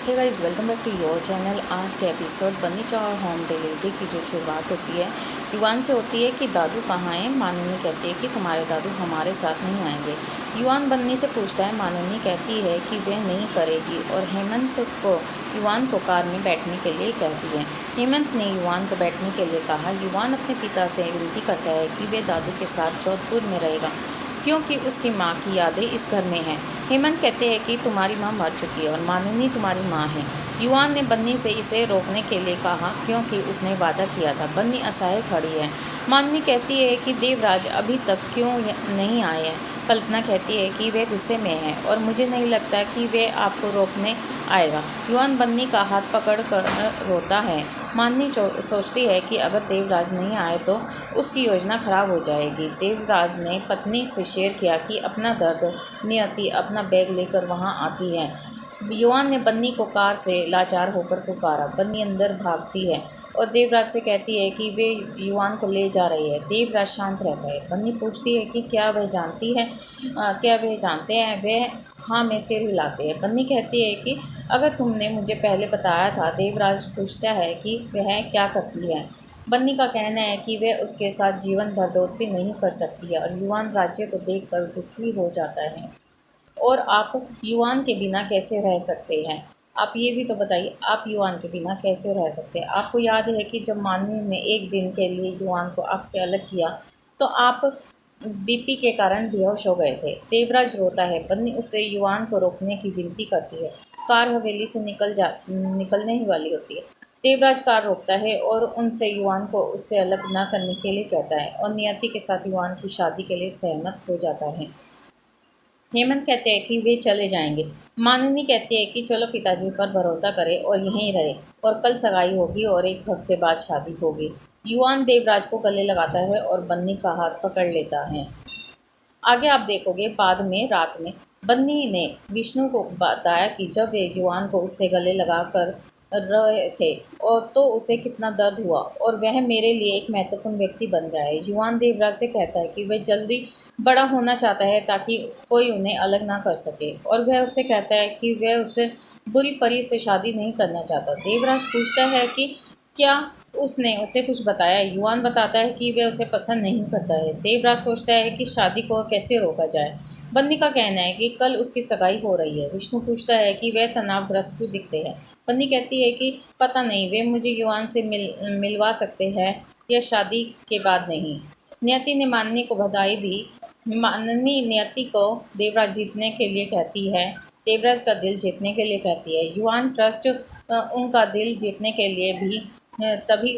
Hey guys, welcome back to your channel. आज के episode बन्नी चाव होम डिलीवरी की जो शुरुआत होती है युवान से होती है कि दादू कहाँ हैं। माननी कहती है कि तुम्हारे दादू हमारे साथ नहीं आएंगे। युवान बन्नी से पूछता है। माननी कहती है कि वह नहीं करेगी और हेमंत को युवान को कार में बैठने के लिए कहती है। हेमंत ने युवान को बैठने के लिए कहा। युवान अपने पिता से विनती करता है कि वे दादू के साथ जोधपुर में रहेगा क्योंकि उसकी माँ की यादें इस घर में हैं। हेमंत कहते हैं कि तुम्हारी माँ मर चुकी है और माननी तुम्हारी माँ है। युवान ने बन्नी से इसे रोकने के लिए कहा क्योंकि उसने वादा किया था। बन्नी असहाय खड़ी है। माननी कहती है कि देवराज अभी तक क्यों नहीं आए हैं। कल्पना कहती है कि वे गुस्से में है और मुझे नहीं लगता कि वे आपको रोकने आएगा। युवान बन्नी का हाथ पकड़ कर रोता है। माननी सोचती है कि अगर देवराज नहीं आए तो उसकी योजना खराब हो जाएगी। देवराज ने पत्नी से शेयर किया कि अपना दर्द नियति अपना बैग लेकर वहां आती है। युवान ने बन्नी को कार से लाचार होकर पुकारा। बन्नी अंदर भागती है और देवराज से कहती है कि वे युवान को ले जा रही है। देवराज शांत रहता है। बन्नी पूछती है कि क्या वे जानते हैं। वे हाँ में सिर हिलाते हैं। बन्नी कहती है कि अगर तुमने मुझे पहले बताया था। देवराज पूछता है कि वह क्या करती है। बन्नी का कहना है कि वह उसके साथ जीवन भर दोस्ती नहीं कर सकती है और युवान राज्य को देखकर दुखी हो जाता है। और आप युवान के बिना कैसे रह सकते हैं? आप ये भी तो बताइए, आप युवान के बिना कैसे रह सकते हैं? आपको याद है कि जब माननी ने एक दिन के लिए युवान को आपसे अलग किया तो आप बीपी के कारण बेहोश हो गए थे। देवराज रोता है। बन्नी उससे युवान को रोकने की विनती करती है। कार हवेली से निकलने ही वाली होती है। देवराज कार रोकता है और उनसे युवान को उससे अलग ना करने के लिए कहता है और नियति के साथ युवान की शादी के लिए सहमत हो जाता है। हेमंत कहते हैं कि वे चले जाएंगे। माननी कहती है कि चलो पिताजी पर भरोसा करें और यहीं रहे और कल सगाई होगी और एक हफ्ते बाद शादी होगी। युवान देवराज को गले लगाता है और बन्नी का हाथ पकड़ लेता है। आगे आप देखोगे बाद में रात में बन्नी ने विष्णु को बताया कि जब वे युवान को उससे गले लगाकर रहे थे और तो उसे कितना दर्द हुआ और वह मेरे लिए एक महत्वपूर्ण व्यक्ति बन गया है। युवान देवराज से कहता है कि वह जल्दी बड़ा होना चाहता है ताकि कोई उन्हें अलग ना कर सके और वह उससे कहता है कि वह उससे बुरी परी से शादी नहीं करना चाहता। देवराज पूछता है कि क्या उसने उसे कुछ बताया। युवान बताता है कि वह उसे पसंद नहीं करता है। देवराज सोचता है कि शादी को कैसे रोका जाए। बन्नी का कहना है कि कल उसकी सगाई हो रही है। विष्णु पूछता है कि वह तनावग्रस्त क्यों दिखते हैं। बन्नी कहती है कि पता नहीं, वे मुझे युवान से मिलवा सकते हैं या शादी के बाद नहीं। नियति ने माननी को बधाई दी। माननी नियति को देवराज जीतने के लिए कहती है। देवराज का दिल जीतने के लिए कहती है। युवान ट्रस्ट उनका दिल जीतने के लिए भी तभी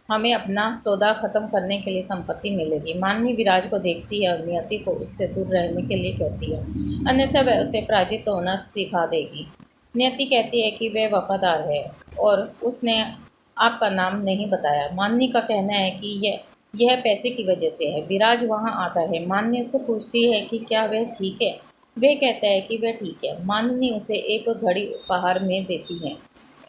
हमें अपना सौदा खत्म करने के लिए संपत्ति मिलेगी। माननी विराज को देखती है और नियति को उससे दूर रहने के लिए कहती है, अन्यथा वह उसे पराजित होना सिखा देगी। नियति कहती है कि वह वफादार है और उसने आपका नाम नहीं बताया। माननी का कहना है कि यह पैसे की वजह से है। विराज वहां आता है। माननी उससे पूछती है कि क्या वह ठीक है। वह कहता है कि वह ठीक है। माननी उसे एक घड़ी उपहार में देती है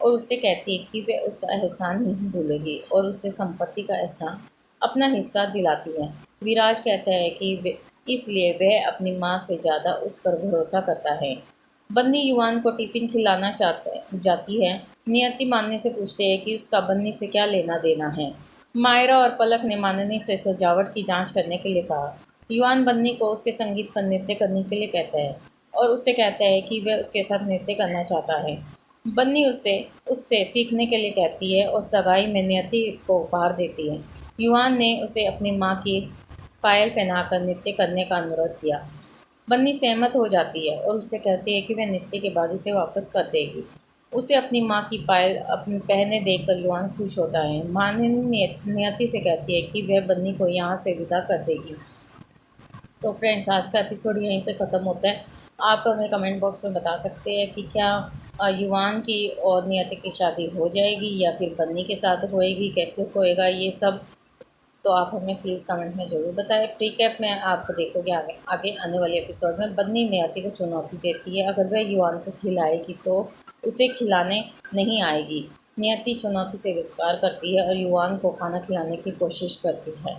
और उससे कहती है कि वह उसका एहसान नहीं भूलेगी और उससे संपत्ति का एहसान अपना हिस्सा दिलाती है। विराज कहता है कि इसलिए वह अपनी माँ से ज़्यादा उस पर भरोसा करता है। बन्नी युवान को टिफिन खिलाना जाती है। नियति माननी से पूछते हैं कि उसका बन्नी से क्या लेना देना है। मायरा और पलक ने माननी से सजावट की जांच करने के लिए कहा। युवान बन्नी को उसके संगीत पर नृत्य करने के लिए कहता है और उससे कहता है कि वह उसके साथ नृत्य करना चाहता है। बन्नी उससे सीखने के लिए कहती है और सगाई में नियति को उपहार देती है। युवान ने उसे अपनी माँ की पायल पहनाकर नृत्य करने का अनुरोध किया। बन्नी सहमत हो जाती है और उससे कहती है कि वह नृत्य के बाद इसे वापस कर देगी। उसे अपनी माँ की पायल अपने पहने देखकर युवान खुश होता है। माँ ने नियति से कहती है कि वह बन्नी को यहाँ से विदा कर देगी। तो फ्रेंड्स, आज का एपिसोड यहीं पे ख़त्म होता है। आप हमें कमेंट बॉक्स में बता सकते हैं कि क्या युवान की और नियति की शादी हो जाएगी या फिर बन्नी के साथ होएगी, कैसे होएगा ये सब। तो आप हमें प्लीज़ कमेंट में ज़रूर बताएं। प्रीकैप में आप देखोगे आगे आने वाले एपिसोड में बन्नी नियति को चुनौती देती है। अगर वह युवान को खिलाएगी तो उसे खिलाने नहीं आएगी। नियति चुनौती से स्वीकार करती है और युवान को खाना खिलाने की कोशिश करती है।